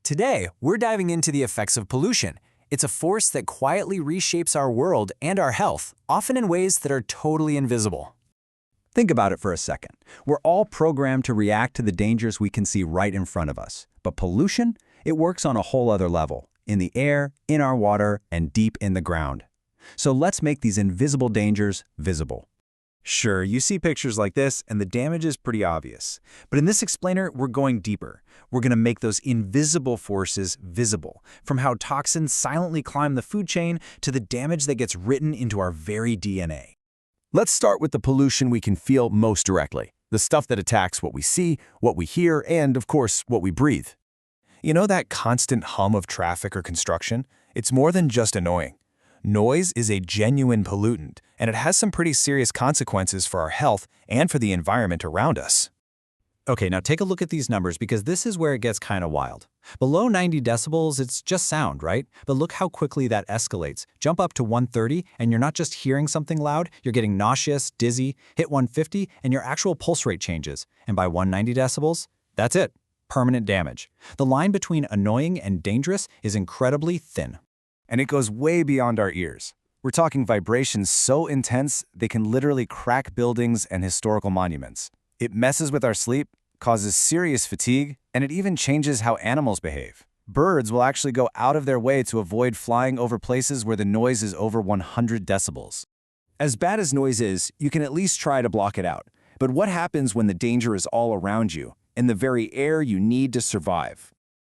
Today, we're diving into the effects of pollution. It's a force that quietly reshapes our world and our health, often in ways that are totally invisible. Think about it for a second. We're all programmed to react to the dangers we can see right in front of us. But pollution? It works on a whole other level, in the air, in our water, and deep in the ground. So let's make these invisible dangers visible. Sure, you see pictures like this, and the damage is pretty obvious. But in this explainer, we're going deeper. We're going to make those invisible forces visible, from how toxins silently climb the food chain to the damage that gets written into our very DNA. Let's start with the pollution we can feel most directly, the stuff that attacks what we see, what we hear, and, of course, what we breathe. You know that constant hum of traffic or construction? It's more than just annoying. Noise is a genuine pollutant, and it has some pretty serious consequences for our health and for the environment around us. Okay, now take a look at these numbers because this is where it gets kind of wild. Below 90 decibels, it's just sound, right? But look how quickly that escalates. Jump up to 130, and you're not just hearing something loud, you're getting nauseous, dizzy. Hit 150, and your actual pulse rate changes. And by 190 decibels, that's it. Permanent damage. The line between annoying and dangerous is incredibly thin. And it goes way beyond our ears. We're talking vibrations so intense they can literally crack buildings and historical monuments. It messes with our sleep, causes serious fatigue, and it even changes how animals behave. Birds will actually go out of their way to avoid flying over places where the noise is over 100 decibels. As bad as noise is, you can at least try to block it out. But what happens when the danger is all around you, in the very air you need to survive?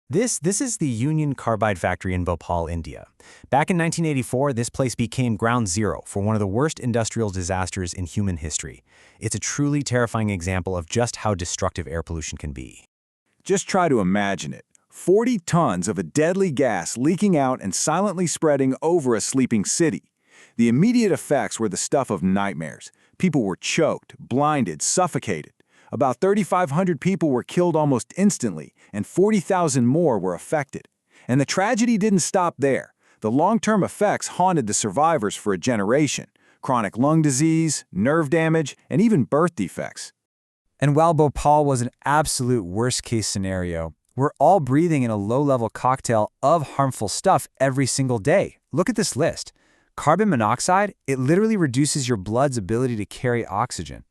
This is the Union Carbide factory in Bhopal, India. Back in 1984, this place became ground zero for one of the worst industrial disasters in human history. It's a truly terrifying example of just how destructive air pollution can be. Just try to imagine it. 40 tons of a deadly gas leaking out and silently spreading over a sleeping city. The immediate effects were the stuff of nightmares. People were choked, blinded, suffocated. About 3,500 people were killed almost instantly, and 40,000 more were affected. And the tragedy didn't stop there. The long-term effects haunted the survivors for a generation. Chronic lung disease, nerve damage, and even birth defects. And while Bhopal was an absolute worst-case scenario, we're all breathing in a low-level cocktail of harmful stuff every single day. Look at this list. Carbon monoxide, it literally reduces your blood's ability to carry oxygen.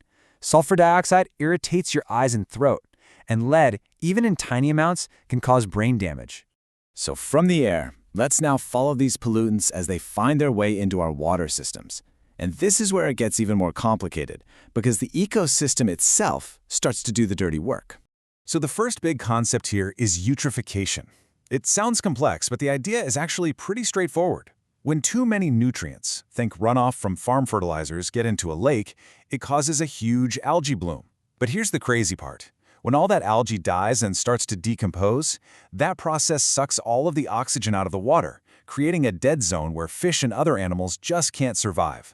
Sulfur dioxide irritates your eyes and throat, and lead, even in tiny amounts, can cause brain damage. So from the air, let's now follow these pollutants as they find their way into our water systems. And this is where it gets even more complicated, because the ecosystem itself starts to do the dirty work. So the first big concept here is eutrophication. It sounds complex, but the idea is actually pretty straightforward. When too many nutrients, think runoff from farm fertilizers, get into a lake, it causes a huge algae bloom. But here's the crazy part. When all that algae dies and starts to decompose, that process sucks all of the oxygen out of the water, creating a dead zone where fish and other animals just can't survive.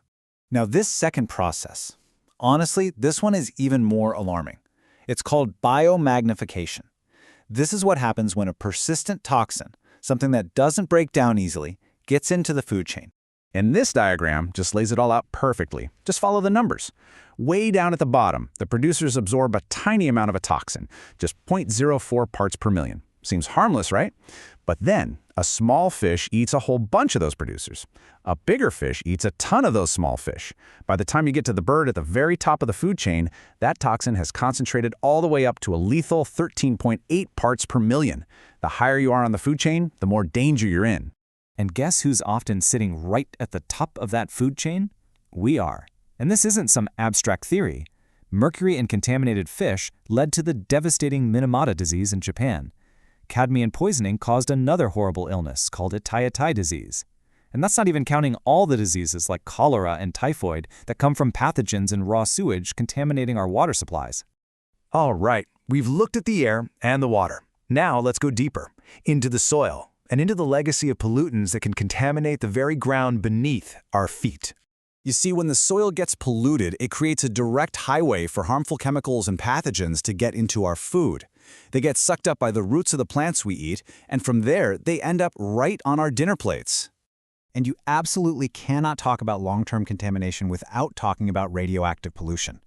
Now this second process, honestly, this one is even more alarming. It's called biomagnification. This is what happens when a persistent toxin, something that doesn't break down easily, gets into the food chain. And this diagram just lays it all out perfectly. Just follow the numbers. Way down at the bottom, the producers absorb a tiny amount of a toxin, just 0.04 parts per million. Seems harmless, right? But then, a small fish eats a whole bunch of those producers. A bigger fish eats a ton of those small fish. By the time you get to the bird at the very top of the food chain, that toxin has concentrated all the way up to a lethal 13.8 parts per million. The higher you are on the food chain, the more danger you're in. And guess who's often sitting right at the top of that food chain? We are. And this isn't some abstract theory. Mercury in contaminated fish led to the devastating Minamata disease in Japan. Cadmium poisoning caused another horrible illness called tai disease. And that's not even counting all the diseases like cholera and typhoid that come from pathogens in raw sewage contaminating our water supplies. All right, we've looked at the air and the water. Now let's go deeper, into the soil, and into the legacy of pollutants that can contaminate the very ground beneath our feet. You see, when the soil gets polluted, it creates a direct highway for harmful chemicals and pathogens to get into our food. They get sucked up by the roots of the plants we eat, and from there, they end up right on our dinner plates. And you absolutely cannot talk about long-term contamination without talking about radioactive pollution.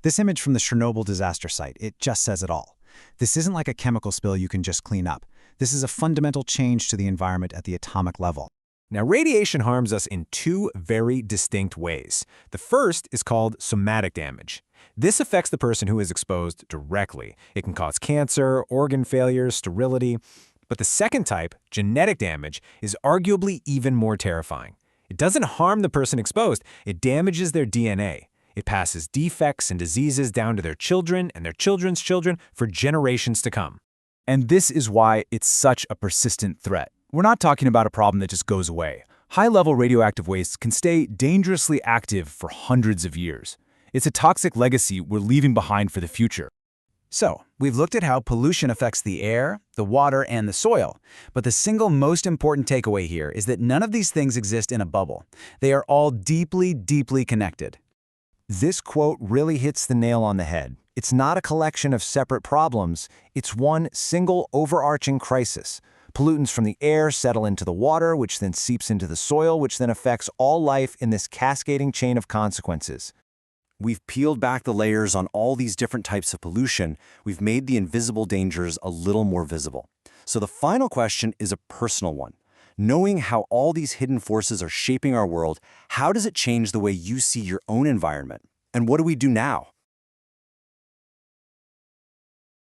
This image from the Chernobyl disaster site, it just says it all. This isn't like a chemical spill you can just clean up. This is a fundamental change to the environment at the atomic level. Now, radiation harms us in two very distinct ways. The first is called somatic damage. This affects the person who is exposed directly. It can cause cancer, organ failure, sterility. But the second type, genetic damage, is arguably even more terrifying. It doesn't harm the person exposed, it damages their DNA. It passes defects and diseases down to their children and their children's children for generations to come. And this is why it's such a persistent threat. We're not talking about a problem that just goes away. High-level radioactive waste can stay dangerously active for hundreds of years. It's a toxic legacy we're leaving behind for the future. So, we've looked at how pollution affects the air, the water, and the soil. But the single most important takeaway here is that none of these things exist in a bubble. They are all deeply, deeply connected. This quote really hits the nail on the head. It's not a collection of separate problems. It's one single overarching crisis. Pollutants from the air settle into the water, which then seeps into the soil, which then affects all life in this cascading chain of consequences. We've peeled back the layers on all these different types of pollution. We've made the invisible dangers a little more visible. So the final question is a personal one. Knowing how all these hidden forces are shaping our world, how does it change the way you see your own environment? And what do we do now?